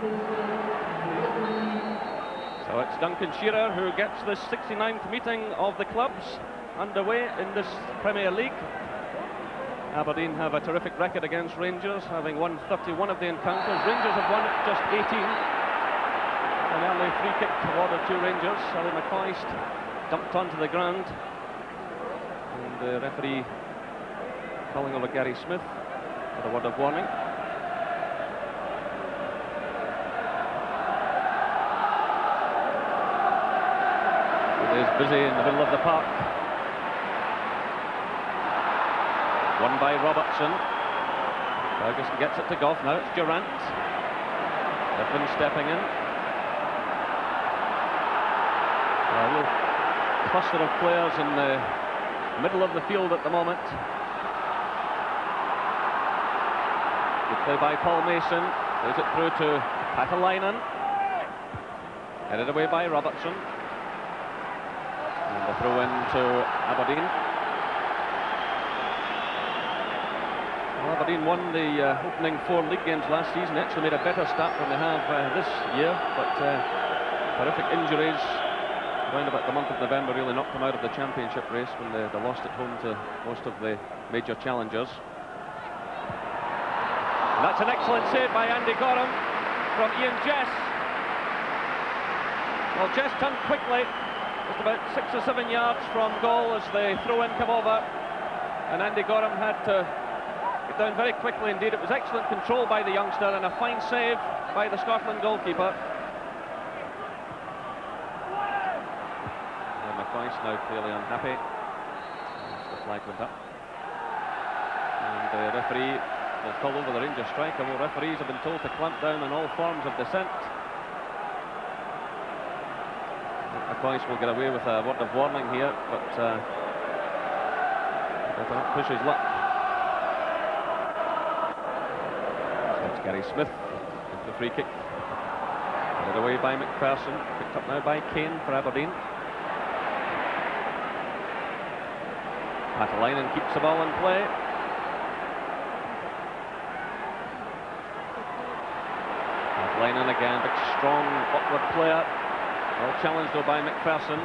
So it's Duncan Shearer who gets the 69th meeting of the clubs underway in this Premier League. Aberdeen have a terrific record against Rangers, having won 31 of the encounters. Rangers have won just 18. An early free kick awarded to Rangers. Sally McCoist dumped onto the ground. And the referee calling over Gary Smith with a word of warning. It is busy in the middle of the park. Won by Robertson. Ferguson gets it to Goff. Now it's Durant. Griffin stepping in. A real cluster of players in the middle of the field at the moment. Good play by Paul Mason. Plays it through to Patalainen. Headed away by Robertson. And the throw in to Aberdeen. Well, Aberdeen won the opening 4 league games last season. Actually made a better start than they have this year, but horrific injuries around about the month of November really knocked them out of the championship race when they lost at home to most of the major challengers. And that's an excellent save by Andy Gorham from Ian Jess. Well, Jess turned quickly, just about 6 or 7 yards from goal as the throw-in came over, and Andy Gorham had to get down very quickly indeed. It was excellent control by the youngster and a fine save by the Scotland goalkeeper. McCoist now clearly unhappy as the flag went up. And the referee will call over the Rangers striker. Well, referees have been told to clamp down on all forms of dissent. McCoist will get away with a word of warning here, but better not push his luck. It's Gary Smith with the free kick. Headed away by McPherson. Picked up now by Kane for Aberdeen. Patalainen keeps the ball in play. Patalainen again, big strong upward player. Well challenged though by McPherson.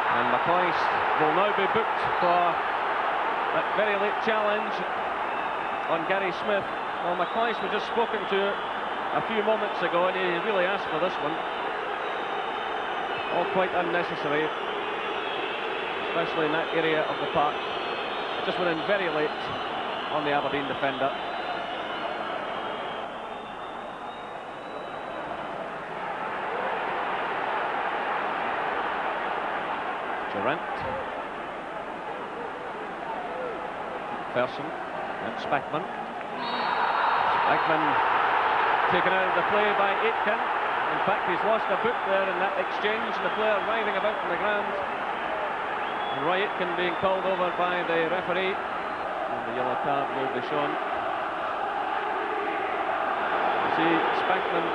And McCoist will now be booked for that very late challenge on Gary Smith. Well, McCoist was just spoken to a few moments ago and he really asked for this one. All quite unnecessary, especially in that area of the park. It just went in very late on the Aberdeen defender. Durant. Ferguson and Spackman. Spackman taken out of the play by Aitken. In fact, he's lost a boot there in that exchange, the player writhing about on the ground. And Roy Aitken being called over by the referee, and the yellow card will be shown. You see Spackman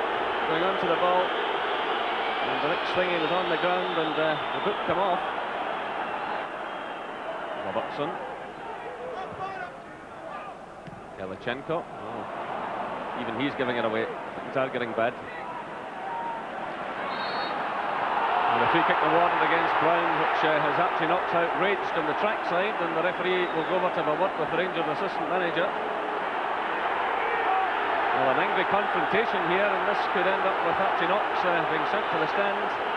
going onto the ball, and the next thing he was on the ground, and the boot come off. Robertson. Yalichenko. Oh, even he's giving it away. Things are getting bad. And the free kick awarded against Brown, which has actually knocked outraged on the track side, and the referee will go over to have a word with the Rangers assistant manager. Well, an angry confrontation here, and this could end up with Archie Knox being sent to the stand.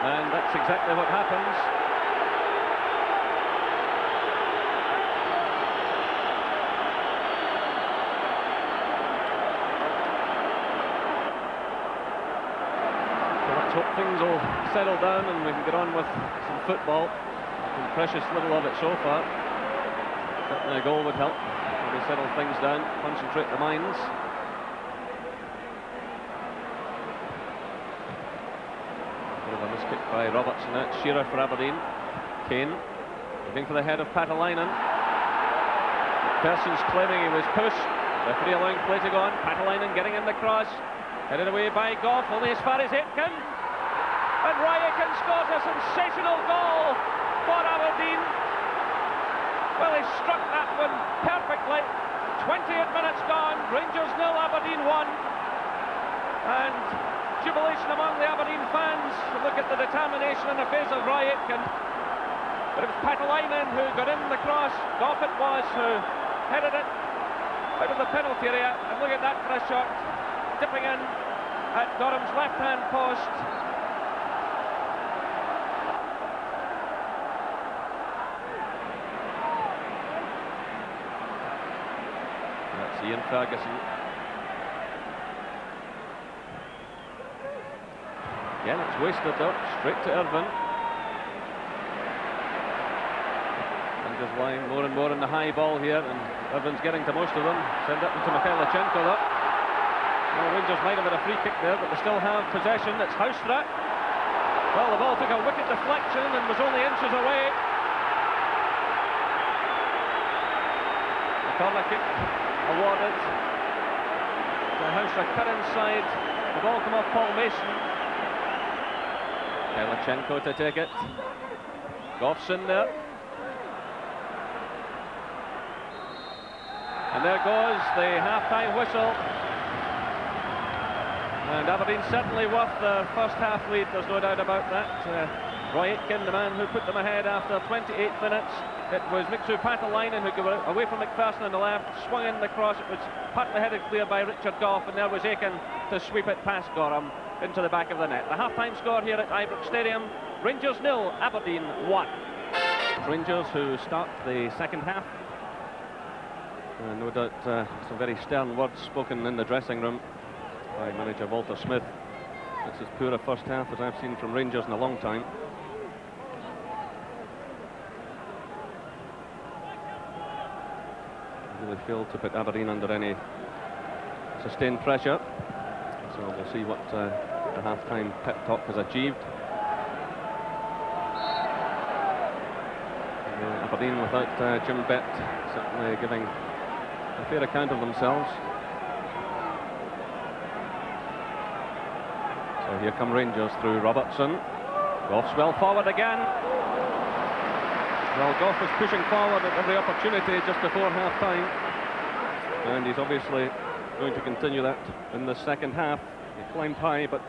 And that's exactly what happens. Hope things will settle down and we can get on with some football. Some precious little of it so far. Certainly a goal would help. Maybe settle things down, concentrate the minds. Bit of a miskick by Robertson. Now it's Shearer for Aberdeen. Kane looking for the head of Patalainen. McPherson's claiming he was pushed. Referee allowing play to go on. Patalainen getting in the cross. Headed away by Goff, only as far as Aitken. And Roy Aitken scores a sensational goal for Aberdeen. Well, he struck that one perfectly. 28 minutes gone. Rangers 0, Aberdeen 1. And jubilation among the Aberdeen fans. Look at the determination in the face of Roy Aitken. But it was Patalainen who got in the cross. Goff it was who headed it out of the penalty area. And look at that for a shot. Dipping in at Gorham's left-hand post. That's Ian Ferguson. Again, it's wasted though, straight to Irvine. Rangers lying more and more in the high ball here, and Irvine's getting to most of them. Send it to Mikhailichenko though. Well, Rangers might have had a free kick there, but they still have possession. It's Houstra. Well, the ball took a wicked deflection and was only inches away. The corner kick awarded to Houstra, cut inside. The ball come off Paul Mason. Mikhailichenko to take it. Goff's in there. And there goes the half-time whistle. And Aberdeen certainly worth the first half lead, there's no doubt about that. Roy Aitken, the man who put them ahead after 28 minutes. It was Mixu Patalainen who got away from McPherson on the left, swung in the cross. It was partly headed clear by Richard Goff, and there was Aitken to sweep it past Gorham into the back of the net. The half-time score here at Ibrox Stadium, Rangers 0, Aberdeen 1. Rangers who start the second half. No doubt some very stern words spoken in the dressing room by manager Walter Smith. It's as poor a first half as I've seen from Rangers in a long time. Really failed to put Aberdeen under any sustained pressure. So we'll see what the half-time pep talk has achieved. Aberdeen without Jim Bett certainly giving a fair account of themselves. So here come Rangers through Robertson. Goff's well forward again. Well, Goff is pushing forward at every opportunity just before half-time. And he's obviously going to continue that in the second half. He climbed high, but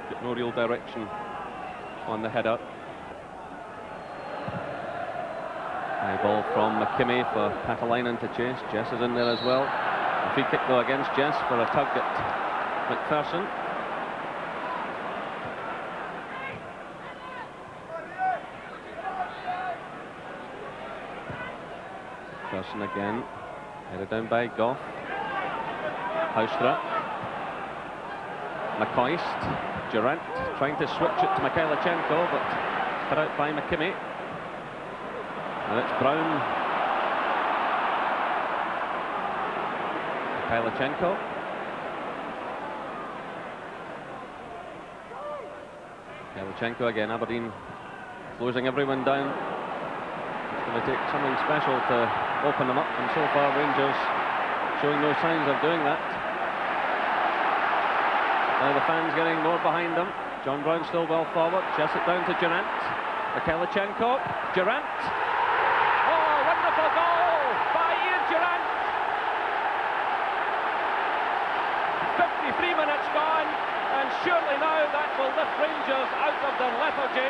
got no real direction on the header. High ball from McKimmie for Patalainen to chase. Jess is in there as well. A free kick though against Jess for a tug at McPherson. McPherson again. Headed down by Goff. Houstra. McCoist. Durant trying to switch it to Mikhailichenko, but cut out by McKimmie. And it's Brown. Mikhailichenko. Mikhailichenko again. Aberdeen closing everyone down. It's going to take something special to open them up, and so far Rangers showing no signs of doing that. Now the fans getting more behind them. John Brown still well forward. Chess it down to Durant. Mikhailichenko. Durant. Oh, wonderful goal by Ian Durant. 53 minutes gone, and surely now that will lift Rangers out of their lethargy.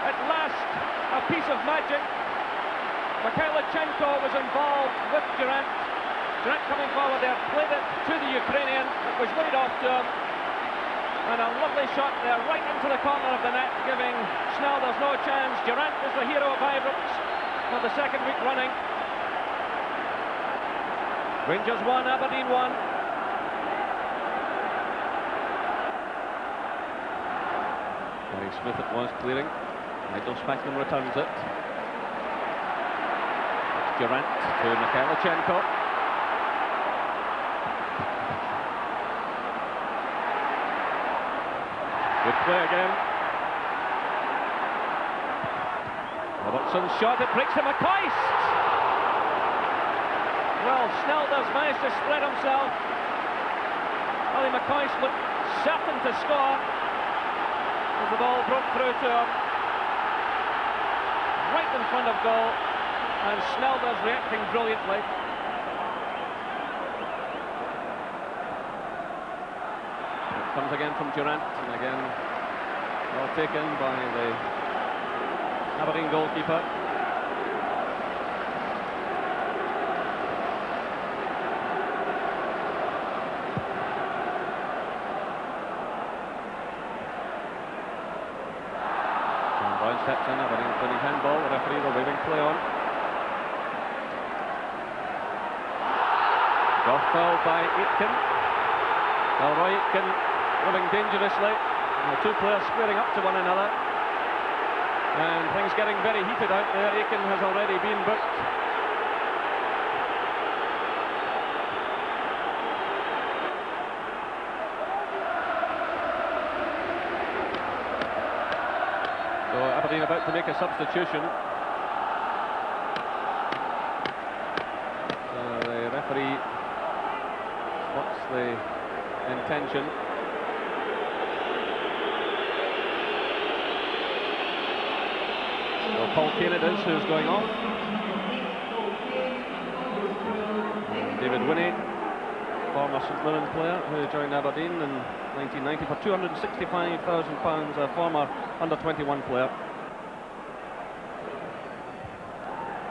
At last, a piece of magic. Mikhailichenko was involved with Durant. Durant coming forward there, played it to the Ukrainian. It was laid off to him. And a lovely shot there, right into the corner of the net, giving Snelders no chance. Durant is the hero of Ibrox for the second week running. Rangers 1, Aberdeen 1. Gary Smith it was clearing. Michael Spackman returns it. It's Durant to Mikhailichenko. Good play again. Robertson's shot, it breaks to McCoist. Well, Snelders managed to spread himself. Ali McCoist looked certain to score as the ball broke through to him. Right in front of goal, and Snelders reacting brilliantly. comes again from Durant, and again well taken by the Aberdeen goalkeeper. And Brown steps in, Aberdeen playing handball, the referee will waving play on. Goff fouled by Aitken. Well, Roy Aitken living dangerously. The two players squaring up to one another. And things getting very heated out there. Aitken has already been booked. So Aberdeen about to make a substitution. So the referee spots the intention. So Paul Kane it is who's going off. David Winnie, former St Mirren player who joined Aberdeen in 1990 for £265,000, a former under-21 player.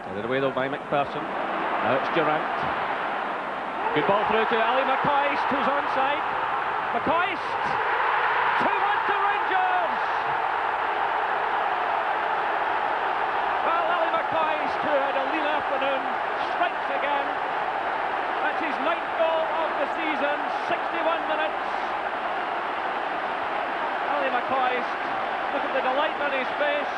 Headed away though by McPherson. Now it's Durant. Good ball through to Ali McCoist, who's onside. McCoist! 2-1 to Rangers! Well, Ali McCoist, who had a lean afternoon, strikes again. That's his 9th goal of the season, 61 minutes. Ali McCoist, look at the delight on his face.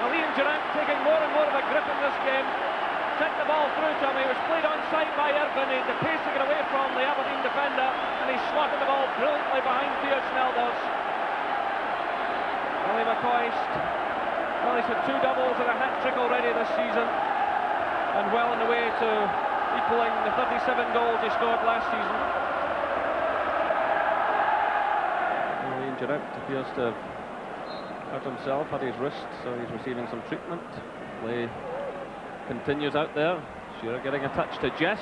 Liam Durant taking more and more of a grip in this game. Sent the ball through to him, he was played onside by Aberden, he had the pace to get away from the Aberdeen defender, and he slotted the ball brilliantly behind Theo Snelders. Ali McCoist, well, he's had 2 doubles and a hat-trick already this season, and well on the way to equalling the 37 goals he scored last season. Liam Durant appears to have hurt himself, had his wrist, so he's receiving some treatment. Play continues out there. Shearer getting a touch to Jess.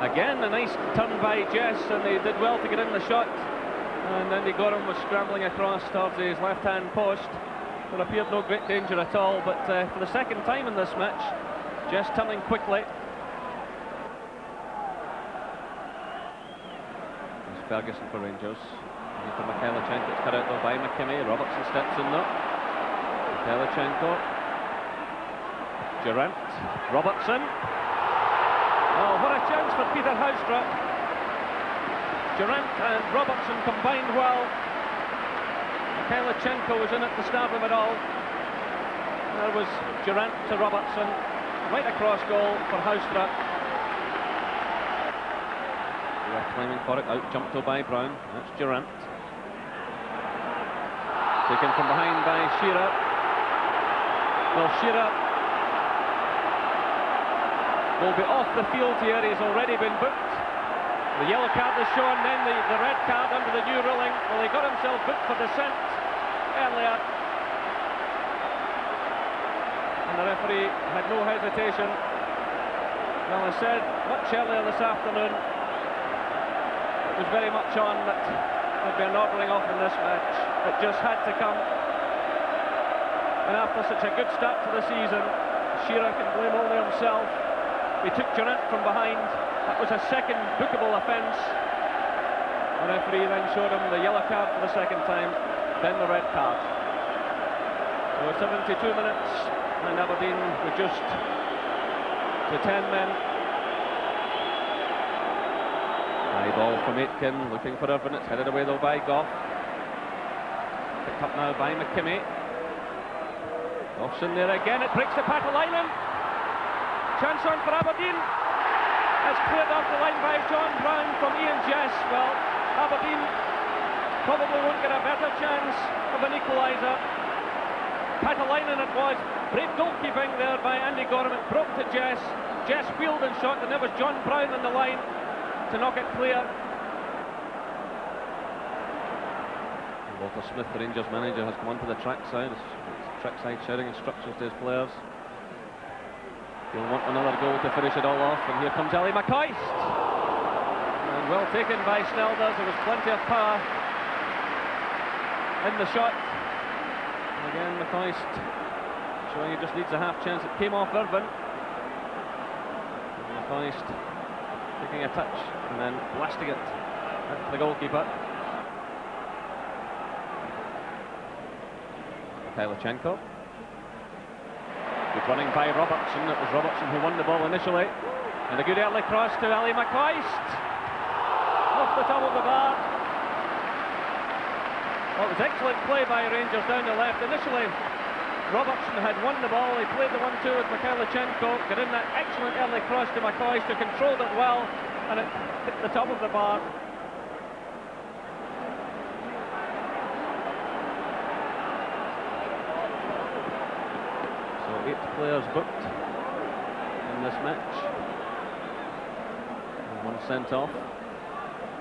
Again, a nice turn by Jess, and they did well to get in the shot. And Andy Gorham was scrambling across towards his left-hand post. There appeared no great danger at all, but for the second time in this match, Jess turning quickly. There's Ferguson for Rangers. For Mikhailichenko, it's cut out though by McKimmie. Robertson steps in there. Mikhailichenko. Durant, Robertson. Oh, what a chance for Peter Houstra. Durant and Robertson combined well. Mikhailichenko was in at the start of it all. There was Durant to Robertson. Right across goal for Houstra. They were climbing for it, out jumped by Brown. That's Durant. Taken from behind by Shearer. Well, Shearer will be off the field here. He's already been booked. The yellow card is shown, then the red card under the new ruling. Well, he got himself booked for dissent earlier. And the referee had no hesitation. Well, I said much earlier this afternoon, it was very much on that there'd be an ordering off in this match. It just had to come. And after such a good start to the season, Shearer can blame only himself. He took Durant from behind. That was a second bookable offence. The referee then showed him the yellow card for the second time, then the red card. So 72 minutes, and Aberdeen reduced to 10 men. High ball from Aitken, looking for Irvine. It's headed away though by Goff. Picked up now by McKimmie. Goff's in there again, it breaks the Patalainen. Chance on for Aberdeen. It's cleared off the line by John Brown from Ian Jess. Well, Aberdeen probably won't get a better chance of an equaliser. Patalainen it was. Brave goalkeeping there by Andy Gorham. It broke to Jess. Jess wheeled and shot, and there was John Brown on the line to knock it clear. Walter Smith, the Rangers manager, has come onto the trackside. Trackside sharing instructions to his players. He'll want another goal to finish it all off, and here comes Ali McCoist. And And well taken by Snelders. There was plenty of power in the shot. And again, McCoist showing he just needs a half chance. It came off Irvine. And McCoist taking a touch and then blasting it at the goalkeeper. Mikhailichenko. Good running by Robertson. It was Robertson who won the ball initially. And a good early cross to Ali McCoist. Off the top of the bar. Well, it was excellent play by Rangers down the left. Initially, Robertson had won the ball. He played the 1-2 with Mikhailichenko. Got in that excellent early cross to McCoist, who controlled it well, and it hit the top of the bar. So 8 players booked in this match. And 1 sent off.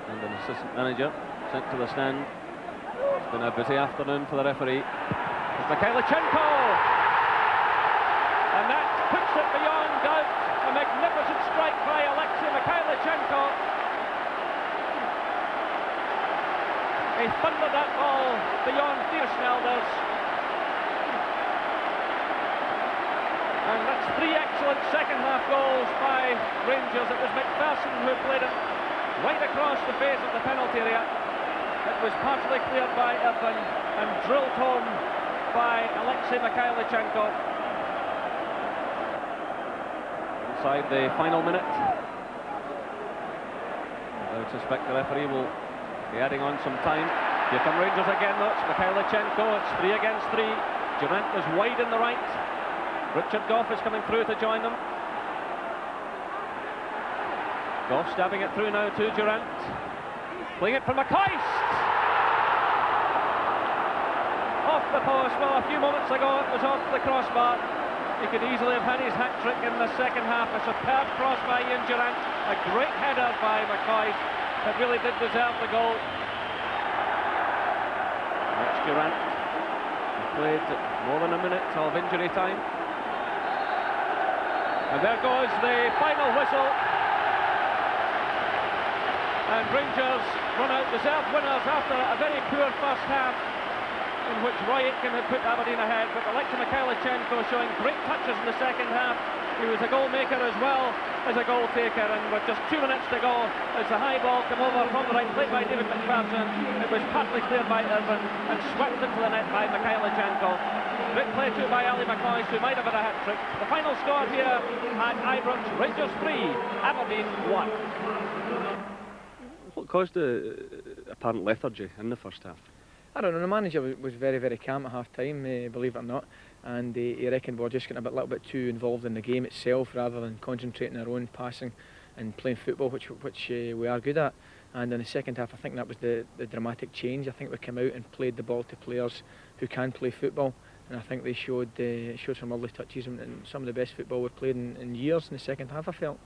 And an assistant manager sent to the stand. It's been a busy afternoon for the referee. It's Mikhailichenko! And that puts it beyond doubt. A magnificent strike by Alexei Mikhailichenko. He thundered that ball beyond dear Snelders. And that's 3 excellent second half goals by Rangers. It was McPherson who played it right across the face of the penalty area. It was partially cleared by Aberden and drilled home by Alexei Mikhailichenko. Inside the final minute. I would suspect the referee will be adding on some time. Here come Rangers again though. It's Mikhailichenko. It's 3 against 3. Durant is wide in the right. Richard Gough is coming through to join them. Gough stabbing it through now to Durant. Playing it from McCoist. Off the post. Well, a few moments ago it was off the crossbar. He could easily have had his hat-trick in the second half. A superb cross by Ian Durant. A great header by McCoist that really did deserve the goal. That's Durant. He played more than a minute of injury time. And there goes the final whistle. And Rangers run out deserved winners after a very poor first half, in which Roy Aitken had put Aberden ahead, but Alexei Mikhailichenko showing great touches in the second half. He was a goal maker as well as a goal taker, and with just 2 minutes to go, as the high ball came over from the right, played by David McPherson, it was partly cleared by Irvine and swept into the net by Mikhailichenko. Great play too by Ali McCoist, who might have had a hat-trick. The final score here at Ibrox: Rangers 3, Aberden 1. What caused the apparent lethargy in the first half? I don't know, the manager was very, very calm at half-time, believe it or not, and he reckoned we were just getting a little bit too involved in the game itself rather than concentrating our own passing and playing football, which we are good at. And in the second half, I think that was the dramatic change. I think we came out and played the ball to players who can play football, and I think they showed some lovely touches and some of the best football we've played in years in the second half, I felt.